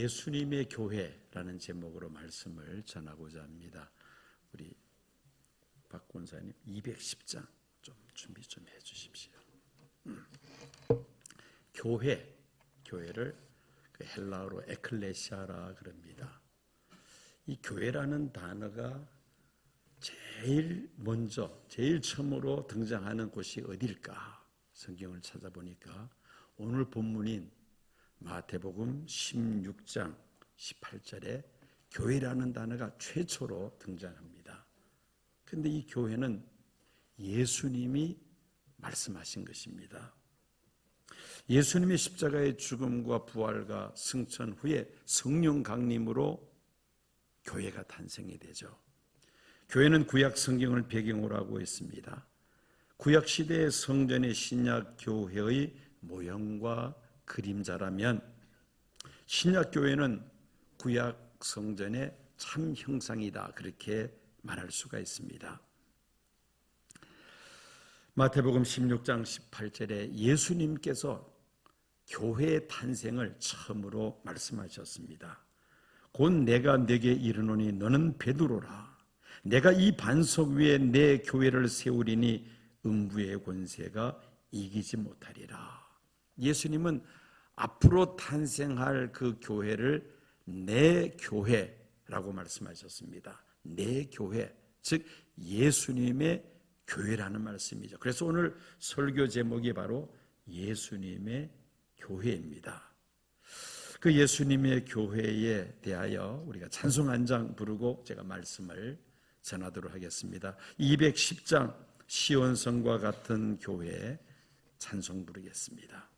예수님의 교회라는 제목으로 말씀을 전하고자 합니다. 우리 박 권사님 210장 좀 준비 좀 해주십시오. 교회를 그 헬라어로 에클레시아라 그럽니다. 이 교회라는 단어가 제일 처음으로 등장하는 곳이 어딜까? 성경을 찾아보니까 오늘 본문인 마태복음 16장 18절에 교회라는 단어가 최초로 등장합니다. 그런데 이 교회는 예수님이 말씀하신 것입니다. 예수님의 십자가의 죽음과 부활과 승천 후에 성령 강림으로 교회가 탄생이 되죠. 교회는 구약 성경을 배경으로 하고 있습니다. 구약 시대의 성전의 신약 교회의 모형과 그림자라면 신약 교회는 구약 성전의 참 형상이다, 그렇게 말할 수가 있습니다. 마태복음 16장 18절에 예수님께서 교회의 탄생을 처음으로 말씀하셨습니다. 곧 내가 네게 이르노니 너는 베드로라. 내가 이 반석 위에 내 교회를 세우리니 음부의 권세가 이기지 못하리라. 예수님은 앞으로 탄생할 그 교회를 내 교회라고 말씀하셨습니다. 내 교회, 즉 예수님의 교회라는 말씀이죠. 그래서 오늘 설교 제목이 바로 예수님의 교회입니다. 그 예수님의 교회에 대하여 우리가 찬송 한 장 부르고 제가 말씀을 전하도록 하겠습니다. 210장 시온성과 같은 교회 찬송 부르겠습니다.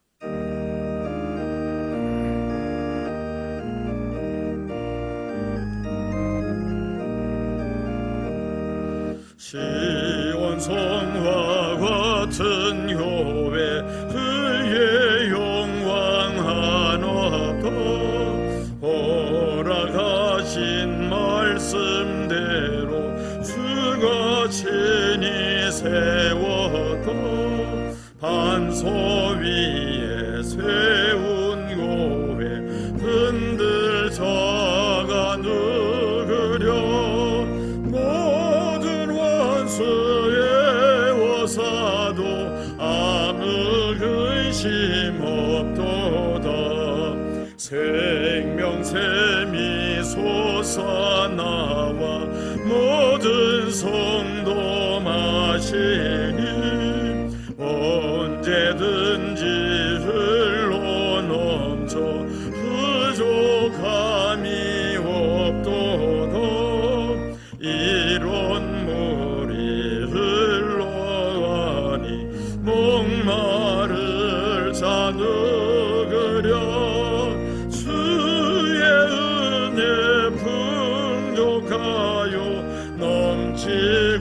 시온성과 같은 교회 그의 영광하나다. 허락하신 말씀대로 주가 친히 세웠다. 반석 위에 세운 교회 흔들 자가 누구려. 모든 원수의 워사도 아무 근심 없도다. 생명샘이 솟아나와 모든 성도 마시니 언제든지 흘러 넘쳐 부족함이 없도다. 이런 물이 흘러가니 목마를 자 누구려. 주의 은혜 풍족하여 넘치고도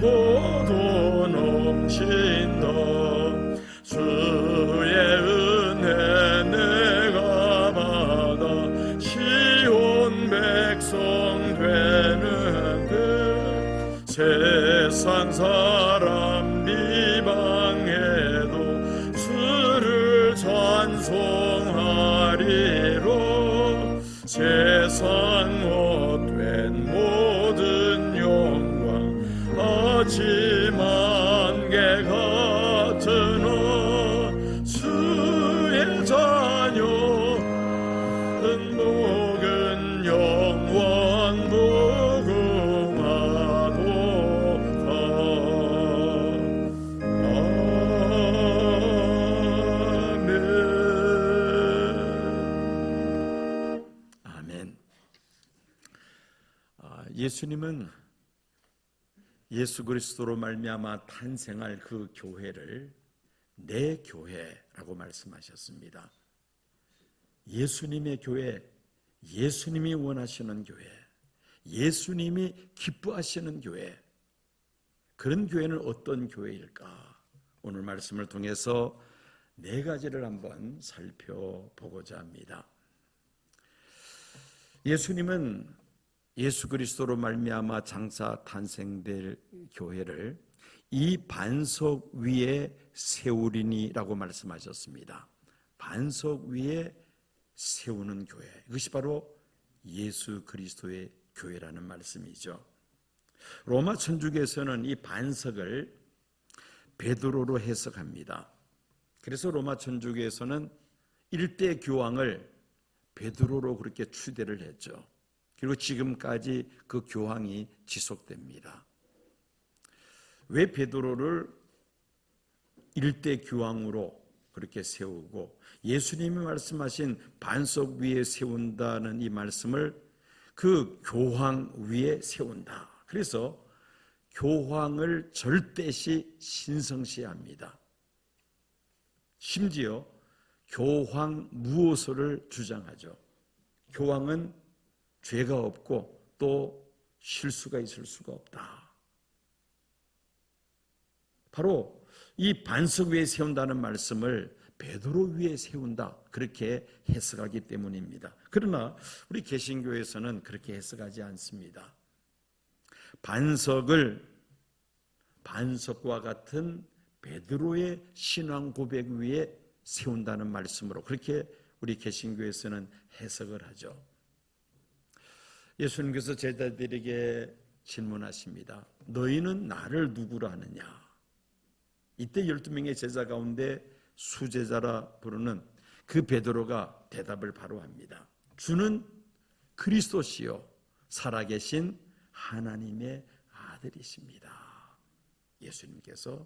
넘친다. 주의 은혜 내가 받아 시온 백성 되는데. 세상 사람 비방해도 주를 찬송하리로. 세상 헛된 모든 영광 아침 안개 같으나 주의 자녀 행복은 영원 무궁하도다. 아멘. 예수님은 예수 그리스도로 말미암아 탄생할 그 교회를 내 교회라고 말씀하셨습니다. 예수님의 교회, 예수님이 원하시는 교회, 예수님이 기뻐하시는 교회, 그런 교회는 어떤 교회일까? 오늘 말씀을 통해서 네 가지를 한번 살펴보고자 합니다. 예수님은 예수 그리스도로 말미암아 장차 탄생될 교회를 이 반석 위에 세우리니라고 말씀하셨습니다. 반석 위에 세우는 교회, 이것이 바로 예수 그리스도의 교회라는 말씀이죠. 로마 천주교에서는 이 반석을 베드로로 해석합니다. 그래서 로마 천주교에서는 일대 교황을 베드로로 그렇게 추대를 했죠. 그리고 지금까지 그 교황이 지속됩니다. 왜 베드로를 일대 교황으로 그렇게 세우고 예수님이 말씀하신 반석 위에 세운다는 이 말씀을 그 교황 위에 세운다. 그래서 교황을 절대시 신성시합니다. 심지어 교황 무호소를 주장하죠. 교황은 죄가 없고 또 실수가 있을 수가 없다. 바로 이 반석 위에 세운다는 말씀을 베드로 위에 세운다, 그렇게 해석하기 때문입니다. 그러나 우리 개신교에서는 그렇게 해석하지 않습니다. 반석과 같은 베드로의 신앙 고백 위에 세운다는 말씀으로 그렇게 우리 개신교에서는 해석을 하죠. 예수님께서 제자들에게 질문하십니다. 너희는 나를 누구라 하느냐? 이때 12명의 제자 가운데 수제자라 부르는 그 베드로가 대답을 바로 합니다. 주는 그리스도시요 살아계신 하나님의 아들이십니다. 예수님께서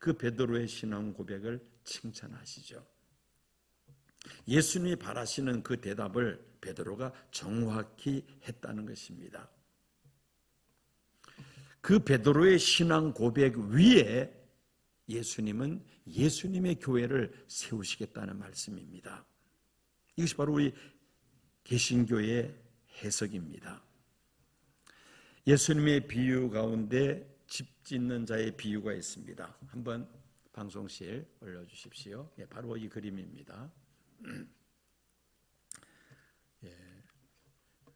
그 베드로의 신앙 고백을 칭찬하시죠. 예수님이 바라시는 그 대답을 베드로가 정확히 했다는 것입니다. 그 베드로의 신앙 고백 위에 예수님은 예수님의 교회를 세우시겠다는 말씀입니다. 이것이 바로 우리 개신교의 해석입니다. 예수님의 비유 가운데 집 짓는 자의 비유가 있습니다. 한번 방송실 올려주십시오. 바로 이 그림입니다.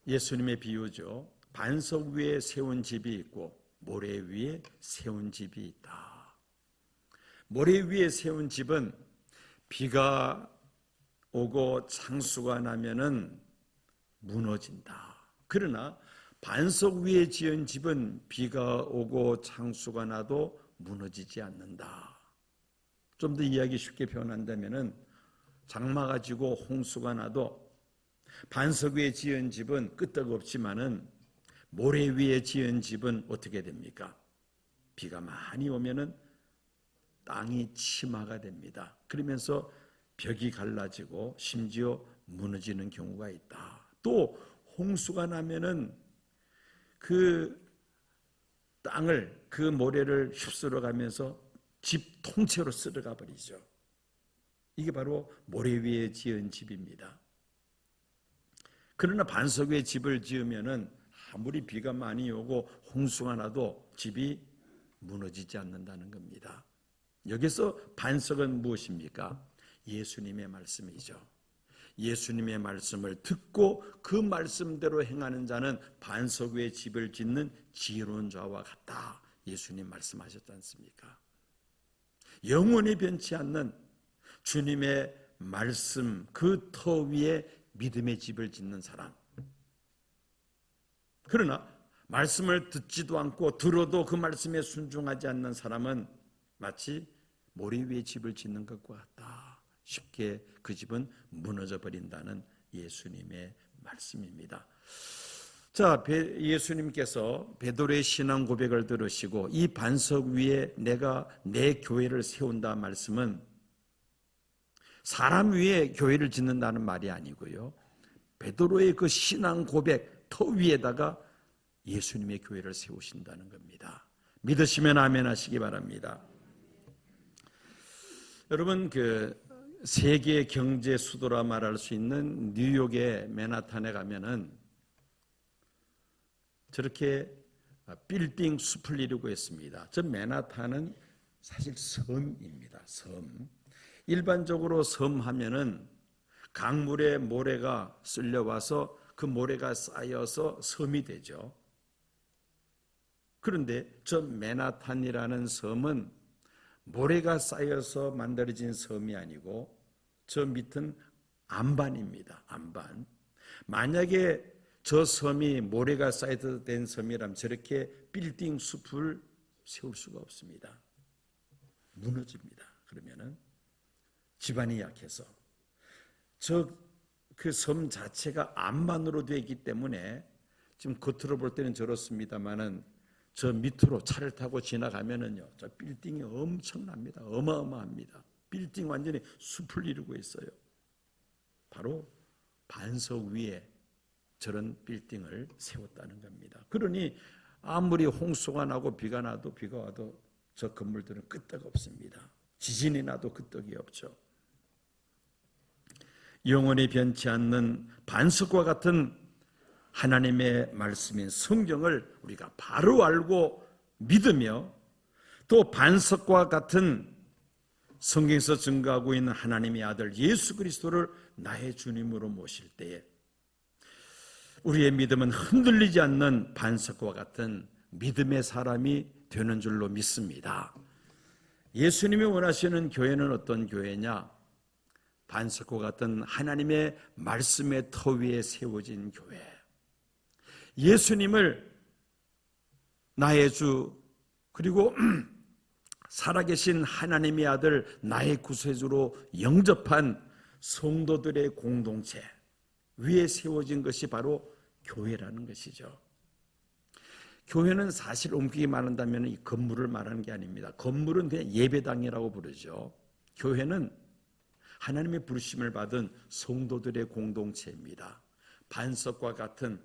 예수님의 비유죠. 반석 위에 세운 집이 있고 모래 위에 세운 집이 있다. 모래 위에 세운 집은 비가 오고 창수가 나면은 무너진다. 그러나 반석 위에 지은 집은 비가 오고 창수가 나도 무너지지 않는다. 좀 더 이야기 쉽게 표현한다면은 장마가 지고 홍수가 나도 반석 위에 지은 집은 끄떡없지만은 모래 위에 지은 집은 어떻게 됩니까? 비가 많이 오면은 땅이 침하가 됩니다. 그러면서 벽이 갈라지고 심지어 무너지는 경우가 있다. 또 홍수가 나면은 그 땅을, 그 모래를 휩쓸어 가면서 집 통째로 쓸어가 버리죠. 이게 바로 모래 위에 지은 집입니다. 그러나 반석 위에 집을 지으면은 아무리 비가 많이 오고 홍수가 나도 집이 무너지지 않는다는 겁니다. 여기서 반석은 무엇입니까? 예수님의 말씀이죠. 예수님의 말씀을 듣고 그 말씀대로 행하는 자는 반석 위에 집을 짓는 지혜로운 자와 같다. 예수님 말씀하셨지 않습니까? 영원히 변치 않는 주님의 말씀 그 터 위에 믿음의 집을 짓는 사람. 그러나 말씀을 듣지도 않고 들어도 그 말씀에 순종하지 않는 사람은 마치 모래 위에 집을 짓는 것과 같다. 쉽게 그 집은 무너져 버린다는 예수님의 말씀입니다. 자, 예수님께서 베드로의 신앙 고백을 들으시고 이 반석 위에 내가 내 교회를 세운다 말씀은 사람 위에 교회를 짓는다는 말이 아니고요. 베드로의 그 신앙 고백 터 위에다가 예수님의 교회를 세우신다는 겁니다. 믿으시면 아멘 하시기 바랍니다. 여러분, 그 세계 경제 수도라 말할 수 있는 뉴욕의 맨하탄에 가면은 저렇게 빌딩 숲을 이루고 있습니다. 저 맨하탄은 사실 섬입니다. 섬. 일반적으로 섬 하면은 강물에 모래가 쓸려와서 그 모래가 쌓여서 섬이 되죠. 그런데 저 맨하탄이라는 섬은 모래가 쌓여서 만들어진 섬이 아니고 저 밑은 안반입니다. 안반. 만약에 저 섬이 모래가 쌓여된 섬이라면 저렇게 빌딩 숲을 세울 수가 없습니다. 무너집니다. 그러면은 집안이 약해서 그 섬 자체가 암만으로 되어 있기 때문에 지금 겉으로 볼 때는 저렇습니다만은 저 밑으로 차를 타고 지나가면은요, 저 빌딩이 엄청납니다. 어마어마합니다. 빌딩 완전히 숲을 이루고 있어요. 바로 반석 위에 저런 빌딩을 세웠다는 겁니다. 그러니 아무리 홍수가 나고 비가 와도 저 건물들은 끄떡 없습니다. 지진이 나도 끄떡이 없죠. 영원히 변치 않는 반석과 같은 하나님의 말씀인 성경을 우리가 바로 알고 믿으며 또 반석과 같은 성경에서 증거하고 있는 하나님의 아들 예수 그리스도를 나의 주님으로 모실 때에 우리의 믿음은 흔들리지 않는 반석과 같은 믿음의 사람이 되는 줄로 믿습니다. 예수님이 원하시는 교회는 어떤 교회냐? 반석과 같은 하나님의 말씀의 터 위에 세워진 교회. 예수님을 나의 주 그리고 살아계신 하나님의 아들 나의 구세주로 영접한 성도들의 공동체 위에 세워진 것이 바로 교회라는 것이죠. 교회는 사실 옮기기 말한다면 이 건물을 말하는 게 아닙니다. 건물은 그냥 예배당이라고 부르죠. 교회는 하나님의 부르심을 받은 성도들의 공동체입니다. 반석과 같은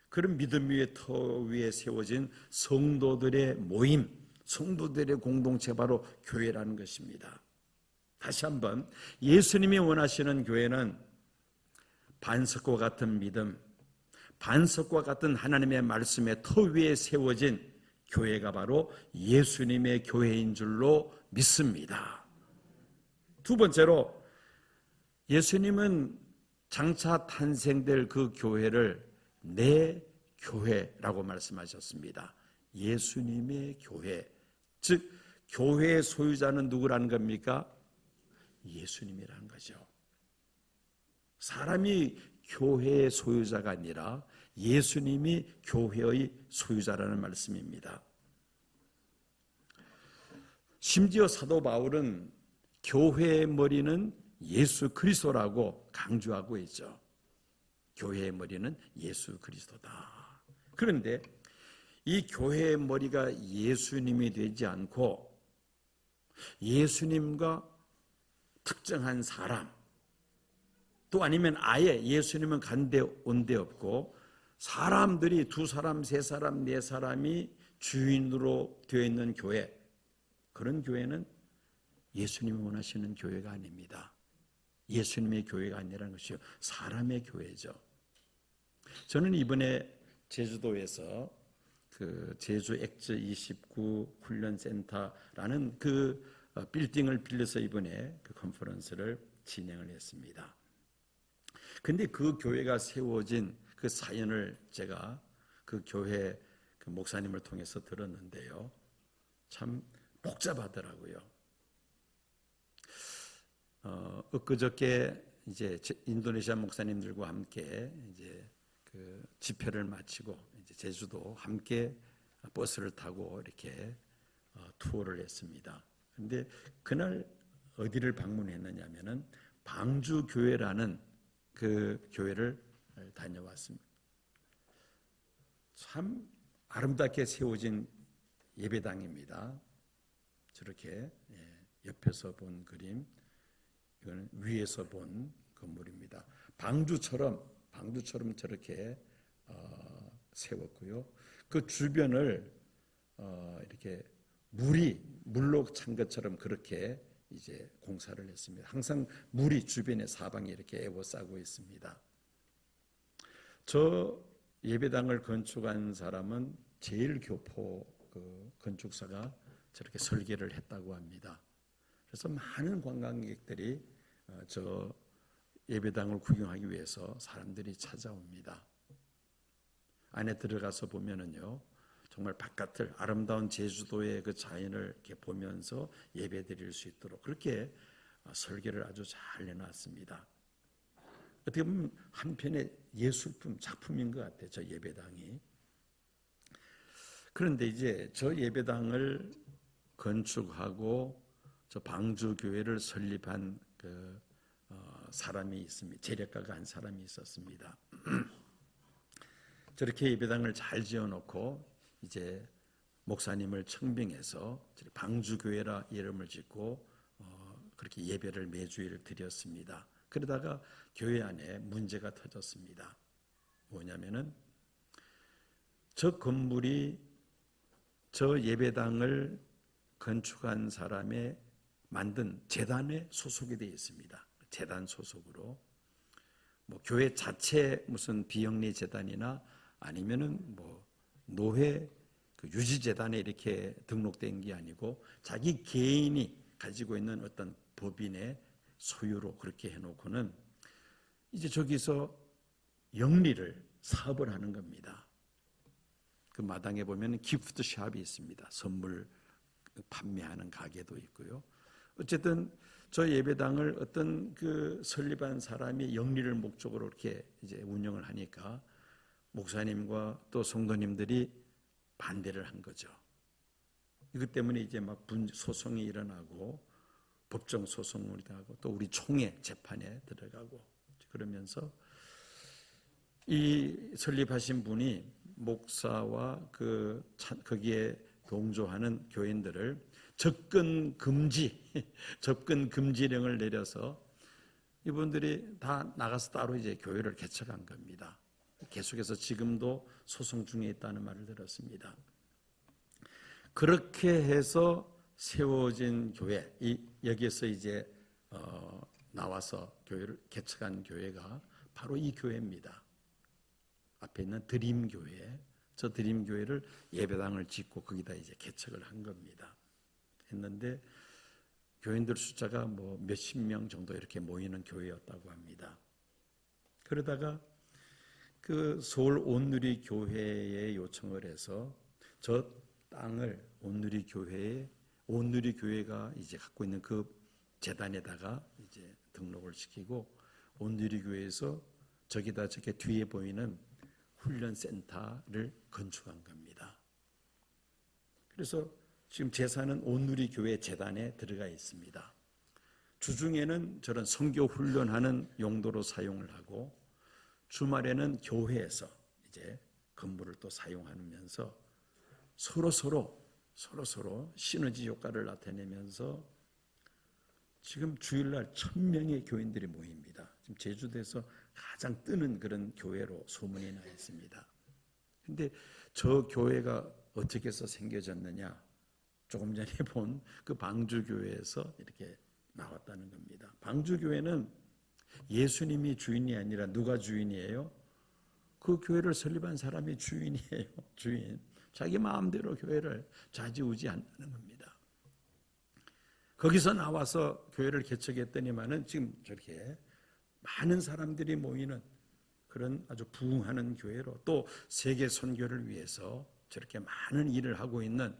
그런 믿음 위의 터 위에 세워진 성도들의 모임, 성도들의 공동체 바로 교회라는 것입니다. 다시 한번 예수님이 원하시는 교회는 반석과 같은 믿음, 반석과 같은 하나님의 말씀의 터 위에 세워진 교회가 바로 예수님의 교회인 줄로 믿습니다. 두 번째로 예수님은 장차 탄생될 그 교회를 내 교회라고 말씀하셨습니다. 예수님의 교회, 즉 교회의 소유자는 누구라는 겁니까? 예수님이라는 거죠. 사람이 교회의 소유자가 아니라 예수님이 교회의 소유자라는 말씀입니다. 심지어 사도 바울은 교회의 머리는 예수 그리스도라고 강조하고 있죠. 교회의 머리는 예수 그리스도다. 그런데 이 교회의 머리가 예수님이 되지 않고 예수님과 특정한 사람 또 아니면 아예 예수님은 간데 온데 없고 사람들이 두 사람, 세 사람, 네 사람이 주인으로 되어 있는 교회, 그런 교회는 예수님이 원하시는 교회가 아닙니다. 예수님의 교회가 아니라는 것이요, 사람의 교회죠. 저는 이번에 제주도에서 그 제주 엑즈 29 훈련센터라는 그 빌딩을 빌려서 이번에 그 컨퍼런스를 진행을 했습니다. 근데 그 교회가 세워진 그 사연을 제가 그 교회 그 목사님을 통해서 들었는데요. 참 복잡하더라고요. 엊그저께 이제 인도네시아 목사님들과 함께 이제 그 집회를 마치고 이제 제주도 함께 버스를 타고 이렇게 투어를 했습니다. 근데 그날 어디를 방문했느냐면은 방주 교회라는 그 교회를 다녀왔습니다. 참 아름답게 세워진 예배당입니다. 저렇게 옆에서 본 그림, 이거는 위에서 본 건물입니다. 방주처럼 저렇게 세웠고요. 그 주변을 이렇게 물로 찬 것처럼 그렇게 이제 공사를 했습니다. 항상 물이 주변에 사방에 이렇게 에워싸고 있습니다. 저 예배당을 건축한 사람은 제일교포 그 건축사가 저렇게 설계를 했다고 합니다. 그래서 많은 관광객들이 저 예배당을 구경하기 위해서 사람들이 찾아옵니다. 안에 들어가서 보면은요, 정말 바깥을 아름다운 제주도의 그 자연을 이렇게 보면서 예배 드릴 수 있도록 그렇게 설계를 아주 잘 해놨습니다. 어떻게 보면 한편의 예술품, 작품인 것 같아요. 저 예배당이. 그런데 이제 저 예배당을 건축하고 저 방주교회를 설립한 사람이 있습니다. 재력가가 한 사람이 있었습니다. 저렇게 예배당을 잘 지어놓고 이제 목사님을 청빙해서 방주교회라 이름을 짓고 그렇게 예배를 매주일 드렸습니다. 그러다가 교회 안에 문제가 터졌습니다. 뭐냐면은 저 건물이 저 예배당을 건축한 사람의 만든 재단에 소속이 되어 있습니다. 재단 소속으로 뭐 교회 자체 무슨 비영리 재단이나 아니면은 뭐 노회 유지 재단에 이렇게 등록된 게 아니고 자기 개인이 가지고 있는 어떤 법인의 소유로 그렇게 해놓고는 이제 저기서 영리를 사업을 하는 겁니다. 그 마당에 보면 기프트샵이 있습니다. 선물 판매하는 가게도 있고요. 어쨌든 저 예배당을 어떤 그 설립한 사람이 영리를 목적으로 이렇게 이제 운영을 하니까 목사님과 또 성도님들이 반대를 한 거죠. 이것 때문에 이제 막 소송이 일어나고 법정 소송을 하고 또 우리 총회 재판에 들어가고 그러면서 이 설립하신 분이 목사와 거기에 동조하는 교인들을 접근 금지령을 내려서 이분들이 다 나가서 따로 이제 교회를 개척한 겁니다. 계속해서 지금도 소송 중에 있다는 말을 들었습니다. 그렇게 해서 세워진 교회, 여기에서 이제 나와서 교회를 개척한 교회가 바로 이 교회입니다. 앞에 있는 드림교회, 저 드림교회를 예배당을 짓고 거기다 이제 개척을 한 겁니다. 했는데 교인들 숫자가 뭐 몇십 명 정도 이렇게 모이는 교회였다고 합니다. 그러다가 그 서울 온누리 교회에 요청을 해서 저 땅을 온누리 교회가 이제 갖고 있는 그 재단에다가 이제 등록을 시키고 온누리 교회에서 저기다 저렇게 뒤에 보이는 훈련센터를 건축한 겁니다. 그래서 지금 제사는 온누리 교회 재단에 들어가 있습니다. 주중에는 저런 선교 훈련하는 용도로 사용을 하고 주말에는 교회에서 이제 건물을 또 사용하면서 서로 시너지 효과를 나타내면서 지금 주일날 1000명의 교인들이 모입니다. 지금 제주도에서 가장 뜨는 그런 교회로 소문이 나 있습니다. 근데 저 교회가 어떻게 해서 생겨졌느냐? 조금 전에 본 그 방주교회에서 이렇게 나왔다는 겁니다. 방주교회는 예수님이 주인이 아니라 누가 주인이에요? 그 교회를 설립한 사람이 주인이에요. 주인. 자기 마음대로 교회를 좌지우지한다는 겁니다. 거기서 나와서 교회를 개척했더니만은 지금 저렇게 많은 사람들이 모이는 그런 아주 부흥하는 교회로 또 세계 선교를 위해서 저렇게 많은 일을 하고 있는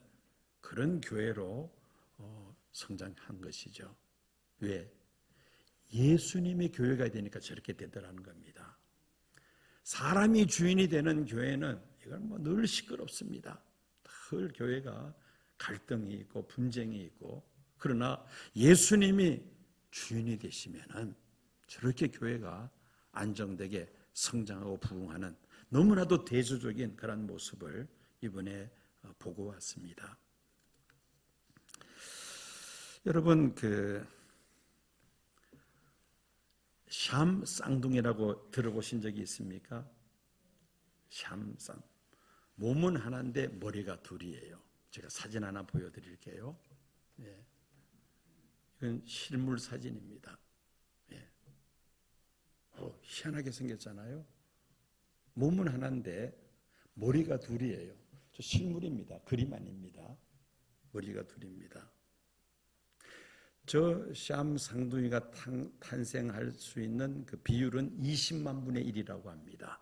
그런 교회로 성장한 것이죠. 왜? 예수님의 교회가 되니까 저렇게 되더라는 겁니다. 사람이 주인이 되는 교회는 이건 뭐 늘 시끄럽습니다. 늘 교회가 갈등이 있고 분쟁이 있고 그러나 예수님이 주인이 되시면은 저렇게 교회가 안정되게 성장하고 부흥하는 너무나도 대조적인 그런 모습을 이번에 보고 왔습니다. 여러분 샴 쌍둥이라고 들어보신 적이 있습니까? 샴 쌍. 몸은 하나인데 머리가 둘이에요. 제가 사진 하나 보여드릴게요. 예. 이건 실물 사진입니다. 예. 희한하게 생겼잖아요. 몸은 하나인데 머리가 둘이에요. 저 실물입니다. 그림 아닙니다. 머리가 둘입니다. 저 샴 쌍둥이가 탄생할 수 있는 그 비율은 20만 분의 1이라고 합니다.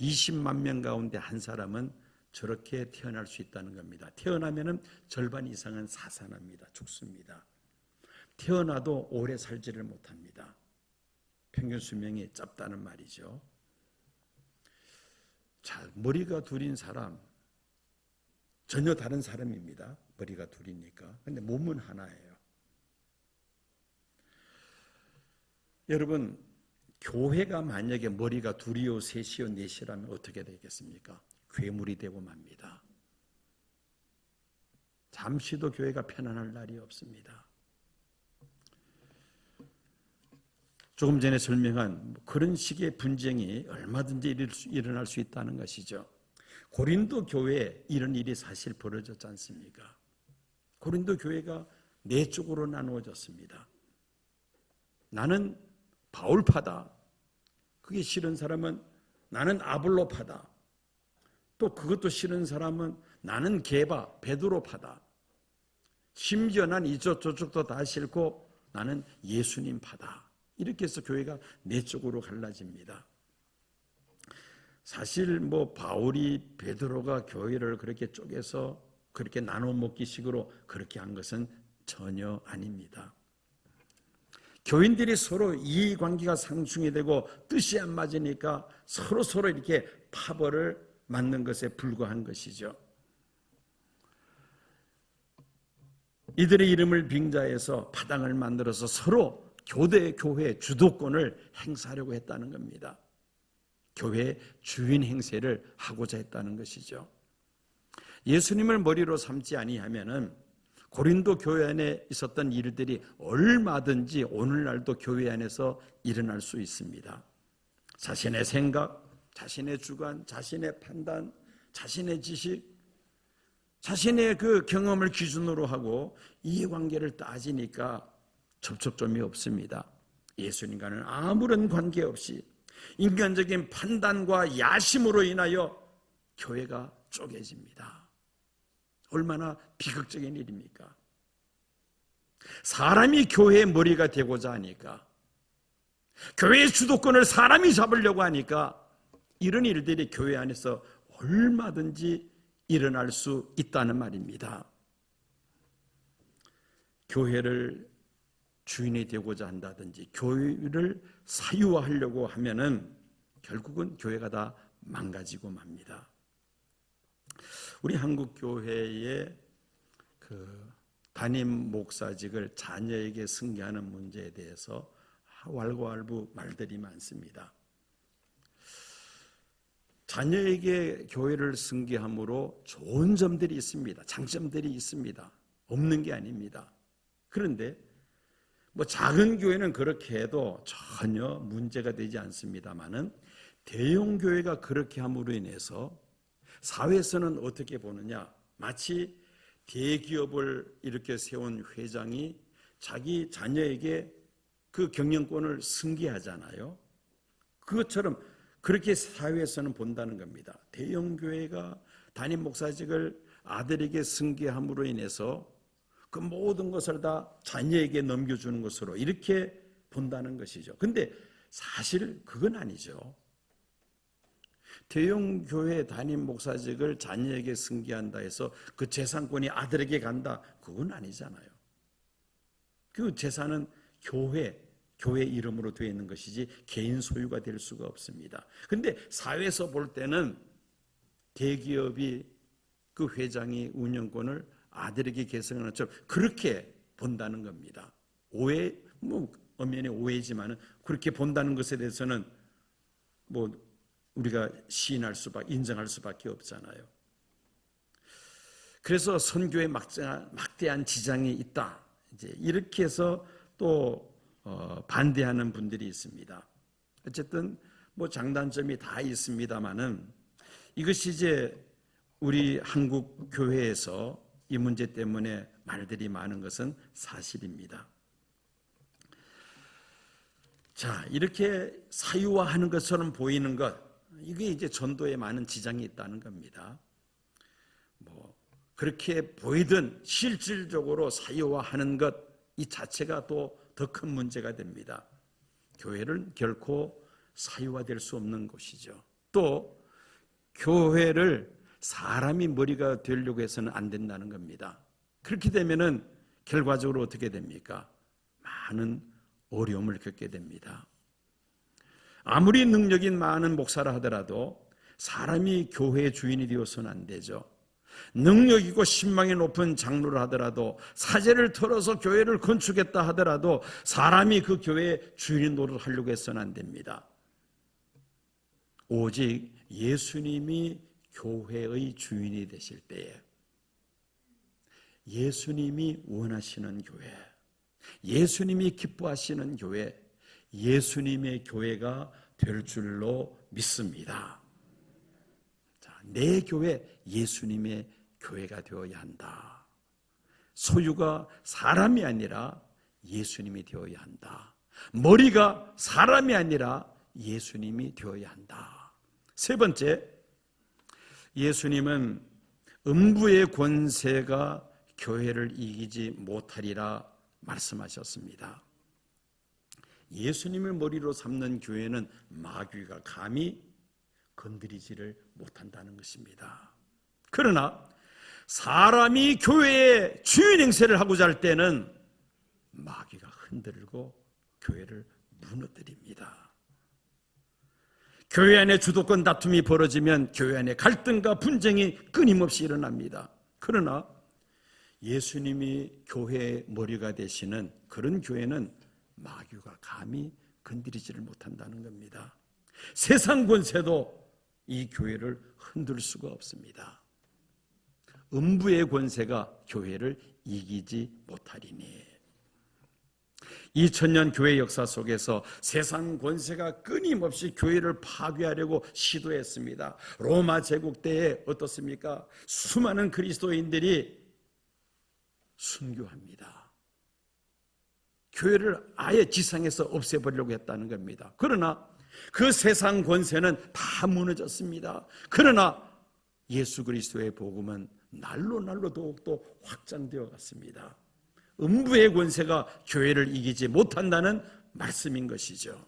20만 명 가운데 한 사람은 저렇게 태어날 수 있다는 겁니다. 태어나면은 절반 이상은 사산합니다. 죽습니다. 태어나도 오래 살지를 못합니다. 평균 수명이 짧다는 말이죠. 자, 머리가 둘인 사람 전혀 다른 사람입니다. 머리가 둘이니까. 근데 몸은 하나예요. 여러분, 교회가 만약에 머리가 둘이요, 셋이요, 넷이라면 어떻게 되겠습니까? 괴물이 되고 맙니다. 잠시도 교회가 편안할 날이 없습니다. 조금 전에 설명한 그런 식의 분쟁이 얼마든지 일어날 수 있다는 것이죠. 고린도 교회에 이런 일이 사실 벌어졌지 않습니까? 고린도 교회가 네 쪽으로 나누어졌습니다. 나는 바울파다. 그게 싫은 사람은 나는 아볼로파다. 또 그것도 싫은 사람은 나는 게바, 베드로파다. 심지어 난 이쪽 저쪽도 다 싫고 나는 예수님파다. 이렇게 해서 교회가 네 쪽으로 갈라집니다. 사실 바울이 베드로가 교회를 그렇게 쪼개서 그렇게 나눠 먹기 식으로 그렇게 한 것은 전혀 아닙니다. 교인들이 서로 이해관계가 상충이 되고 뜻이 안 맞으니까 서로 이렇게 파벌을 맞는 것에 불과한 것이죠. 이들의 이름을 빙자해서 파당을 만들어서 서로 교회 주도권을 행사하려고 했다는 겁니다. 교회 주인 행세를 하고자 했다는 것이죠. 예수님을 머리로 삼지 아니하면은 고린도 교회 안에 있었던 일들이 얼마든지 오늘날도 교회 안에서 일어날 수 있습니다. 자신의 생각, 자신의 주관, 자신의 판단, 자신의 지식, 자신의 그 경험을 기준으로 하고 이해관계를 따지니까 접촉점이 없습니다. 예수님과는 아무런 관계없이 인간적인 판단과 야심으로 인하여 교회가 쪼개집니다. 얼마나 비극적인 일입니까? 사람이 교회의 머리가 되고자 하니까, 교회의 주도권을 사람이 잡으려고 하니까 이런 일들이 교회 안에서 얼마든지 일어날 수 있다는 말입니다. 교회를 주인이 되고자 한다든지 교회를 사유화하려고 하면은 결국은 교회가 다 망가지고 맙니다. 우리 한국 교회의 그 담임 목사직을 자녀에게 승계하는 문제에 대해서 왈가왈부 말들이 많습니다. 자녀에게 교회를 승계함으로 좋은 점들이 있습니다. 장점들이 있습니다. 없는 게 아닙니다. 그런데 작은 교회는 그렇게 해도 전혀 문제가 되지 않습니다만은 대형 교회가 그렇게 함으로 인해서 사회에서는 어떻게 보느냐, 마치 대기업을 이렇게 세운 회장이 자기 자녀에게 그 경영권을 승계하잖아요. 그것처럼 그렇게 사회에서는 본다는 겁니다. 대형 교회가 담임 목사직을 아들에게 승계함으로 인해서 그 모든 것을 다 자녀에게 넘겨주는 것으로 이렇게 본다는 것이죠. 근데 사실 그건 아니죠. 대형 교회 담임 목사직을 자녀에게 승계한다 해서 그 재산권이 아들에게 간다, 그건 아니잖아요. 그 재산은 교회 이름으로 되어 있는 것이지 개인 소유가 될 수가 없습니다. 그런데 사회에서 볼 때는 대기업이 그 회장이 운영권을 아들에게 계승하는 것처럼 그렇게 본다는 겁니다. 엄연히 오해지만은 그렇게 본다는 것에 대해서는 우리가 시인할 인정할 수밖에 없잖아요. 그래서 선교에 막대한 지장이 있다. 이제 이렇게 해서 또 반대하는 분들이 있습니다. 어쨌든 장단점이 다 있습니다만은 이것이 이제 우리 한국 교회에서 이 문제 때문에 말들이 많은 것은 사실입니다. 자, 이렇게 사유화하는 것처럼 보이는 것, 이게 이제 전도에 많은 지장이 있다는 겁니다. 그렇게 보이든 실질적으로 사유화하는 것, 이 자체가 또 더 큰 문제가 됩니다. 교회는 결코 사유화될 수 없는 곳이죠. 또 교회를 사람이 머리가 되려고 해서는 안 된다는 겁니다. 그렇게 되면은 결과적으로 어떻게 됩니까? 많은 어려움을 겪게 됩니다. 아무리 능력이 많은 목사라 하더라도 사람이 교회의 주인이 되어서는 안 되죠. 능력 있고 신망이 높은 장로를 하더라도, 사제를 털어서 교회를 건축했다 하더라도 사람이 그 교회의 주인 노릇을 하려고 해서는 안 됩니다. 오직 예수님이 교회의 주인이 되실 때에, 예수님이 원하시는 교회, 예수님이 기뻐하시는 교회, 예수님의 교회가 될 줄로 믿습니다. 자, 내 교회, 예수님의 교회가 되어야 한다. 소유가 사람이 아니라 예수님이 되어야 한다. 머리가 사람이 아니라 예수님이 되어야 한다. 세 번째, 예수님은 음부의 권세가 교회를 이기지 못하리라 말씀하셨습니다. 예수님을 머리로 삼는 교회는 마귀가 감히 건드리지를 못한다는 것입니다. 그러나 사람이 교회의 주인 행세를 하고자 할 때는 마귀가 흔들고 교회를 무너뜨립니다. 교회 안에 주도권 다툼이 벌어지면 교회 안에 갈등과 분쟁이 끊임없이 일어납니다. 그러나 예수님이 교회의 머리가 되시는 그런 교회는 마귀가 감히 건드리지를 못한다는 겁니다. 세상 권세도 이 교회를 흔들 수가 없습니다. 음부의 권세가 교회를 이기지 못하리니. 2000년 교회 역사 속에서 세상 권세가 끊임없이 교회를 파괴하려고 시도했습니다. 로마 제국 때에 어떻습니까? 수많은 그리스도인들이 순교합니다. 교회를 아예 지상에서 없애버리려고 했다는 겁니다. 그러나 그 세상 권세는 다 무너졌습니다. 그러나 예수 그리스도의 복음은 날로 더욱더 확장되어 갔습니다. 음부의 권세가 교회를 이기지 못한다는 말씀인 것이죠.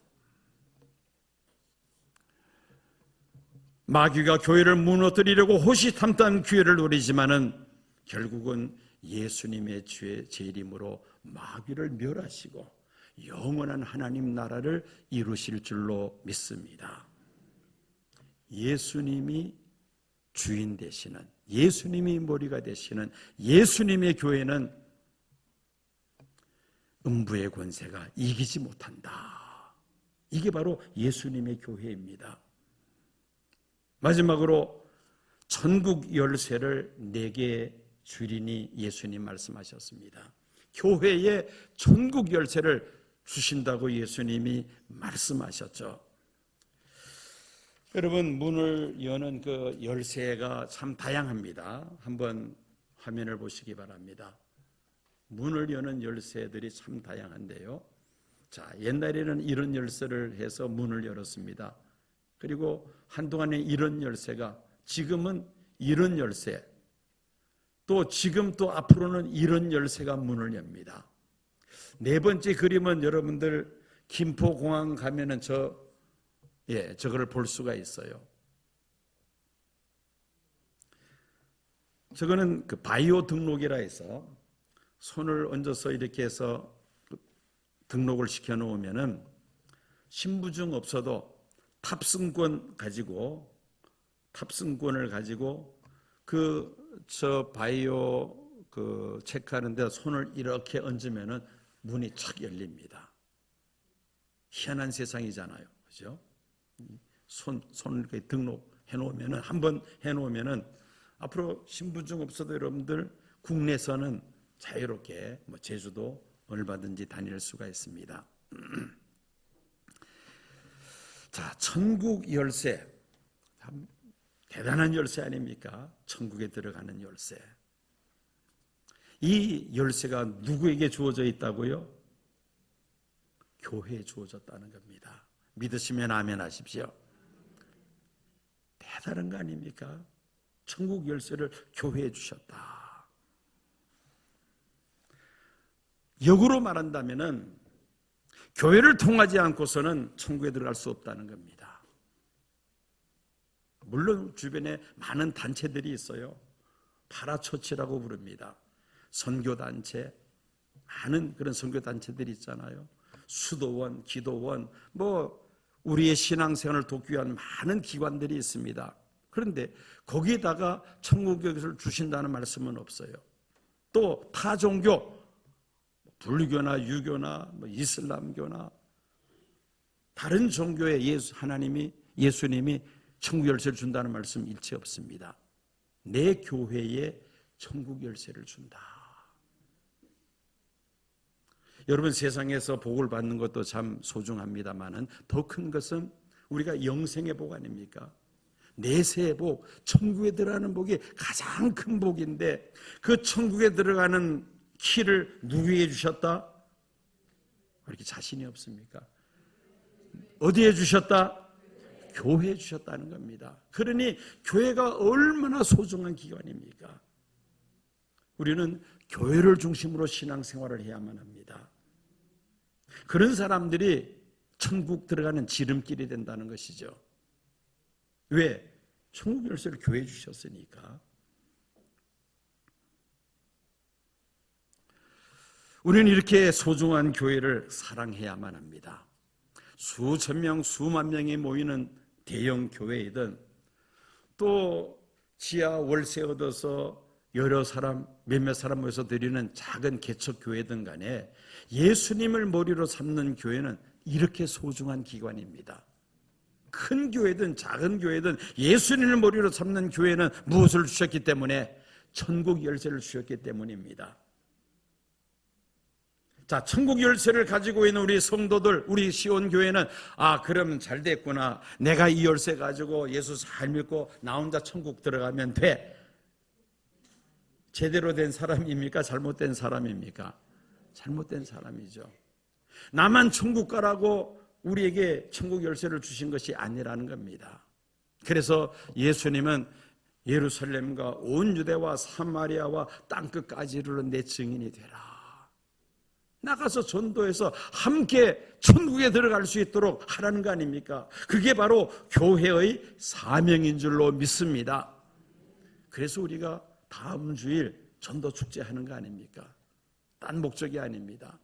마귀가 교회를 무너뜨리려고 호시탐탐 기회를 노리지만은 결국은 예수님의 재림으로 마귀를 멸하시고 영원한 하나님 나라를 이루실 줄로 믿습니다. 예수님이 주인 되시는, 예수님이 머리가 되시는 예수님의 교회는 음부의 권세가 이기지 못한다. 이게 바로 예수님의 교회입니다. 마지막으로 천국 열쇠를 내게 주리니 예수님 말씀하셨습니다. 교회에 천국 열쇠를 주신다고 예수님이 말씀하셨죠. 여러분, 문을 여는 그 열쇠가 참 다양합니다. 한번 화면을 보시기 바랍니다. 문을 여는 열쇠들이 참 다양한데요. 자, 옛날에는 이런 열쇠를 해서 문을 열었습니다. 그리고 한동안에 이런 열쇠가, 지금은 이런 열쇠, 또 지금 또 앞으로는 이런 열쇠가 문을 엽니다. 네 번째 그림은 여러분들 김포공항 가면은 저거를 볼 수가 있어요. 저거는 그 바이오 등록이라 해서 손을 얹어서 이렇게 해서 등록을 시켜 놓으면은 신분증 없어도 탑승권을 가지고 저 바이오 체크하는데 손을 이렇게 얹으면은 문이 착 열립니다. 희한한 세상이잖아요, 그죠? 손을 등록해 놓으면은, 한번 해 놓으면은 앞으로 신분증 없어도 여러분들 국내에서는 자유롭게 제주도 얼마든지 다닐 수가 있습니다. 자, 천국 열쇠, 참 대단한 열쇠 아닙니까? 천국에 들어가는 열쇠. 이 열쇠가 누구에게 주어져 있다고요? 교회에 주어졌다는 겁니다. 믿으시면 아멘 하십시오. 대단한 거 아닙니까? 천국 열쇠를 교회에 주셨다. 역으로 말한다면은 교회를 통하지 않고서는 천국에 들어갈 수 없다는 겁니다. 물론 주변에 많은 단체들이 있어요. 파라처치라고 부릅니다. 선교단체, 많은 그런 선교단체들이 있잖아요. 수도원, 기도원, 우리의 신앙생활을 돕기 위한 많은 기관들이 있습니다. 그런데 거기에다가 천국역을 주신다는 말씀은 없어요. 또 타 종교, 불교나 유교나 이슬람교나 다른 종교에 예수님이 천국 열쇠를 준다는 말씀 일체 없습니다. 내 교회에 천국 열쇠를 준다. 여러분, 세상에서 복을 받는 것도 참 소중합니다만은 더 큰 것은 우리가 영생의 복 아닙니까? 내세의 복, 천국에 들어가는 복이 가장 큰 복인데 그 천국에 들어가는 키를 누구에게 주셨다? 왜 이렇게 자신이 없습니까? 어디에 주셨다? 교회에 주셨다는 겁니다. 그러니 교회가 얼마나 소중한 기관입니까? 우리는 교회를 중심으로 신앙생활을 해야만 합니다. 그런 사람들이 천국 들어가는 지름길이 된다는 것이죠. 왜? 천국 열쇠를 교회에 주셨으니까. 우리는 이렇게 소중한 교회를 사랑해야만 합니다. 수천 명, 수만 명이 모이는 대형 교회이든 또 지하 월세 얻어서 여러 사람, 몇몇 사람 모여서 드리는 작은 개척 교회든 간에 예수님을 머리로 삼는 교회는 이렇게 소중한 기관입니다. 큰 교회든 작은 교회든 예수님을 머리로 삼는 교회는 무엇을 주셨기 때문에? 천국 열쇠를 주셨기 때문입니다. 자, 천국 열쇠를 가지고 있는 우리 성도들, 우리 시온교회는 그럼 잘 됐구나. 내가 이 열쇠 가지고 예수 잘 믿고 나 혼자 천국 들어가면 돼. 제대로 된 사람입니까? 잘못된 사람입니까? 잘못된 사람이죠. 나만 천국 가라고 우리에게 천국 열쇠를 주신 것이 아니라는 겁니다. 그래서 예수님은 예루살렘과 온 유대와 사마리아와 땅끝까지 이르러 내 증인이 되라. 나가서 전도해서 함께 천국에 들어갈 수 있도록 하라는 거 아닙니까? 그게 바로 교회의 사명인 줄로 믿습니다. 그래서 우리가 다음 주일 전도 축제 하는 거 아닙니까? 딴 목적이 아닙니다.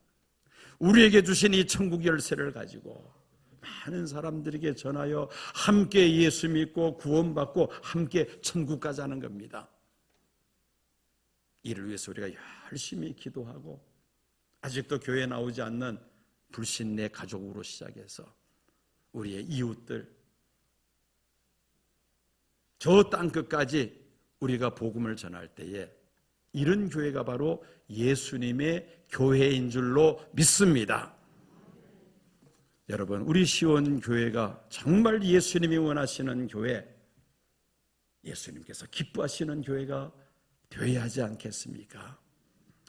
우리에게 주신 이 천국 열쇠를 가지고 많은 사람들에게 전하여 함께 예수 믿고 구원받고 함께 천국 가자는 겁니다. 이를 위해서 우리가 열심히 기도하고 아직도 교회에 나오지 않는 불신내 가족으로 시작해서 우리의 이웃들, 저 땅끝까지 우리가 복음을 전할 때에 이런 교회가 바로 예수님의 교회인 줄로 믿습니다. 여러분, 우리 시온 교회가 정말 예수님이 원하시는 교회, 예수님께서 기뻐하시는 교회가 되어야 하지 않겠습니까?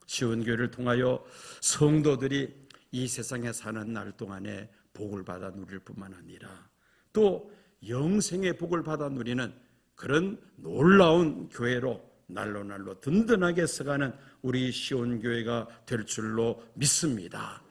시온 교회를 통하여 성도들이 이 세상에 사는 날 동안에 복을 받아 누릴 뿐만 아니라 또 영생의 복을 받아 누리는 그런 놀라운 교회로 날로 든든하게 서가는 우리 시온 교회가 될 줄로 믿습니다.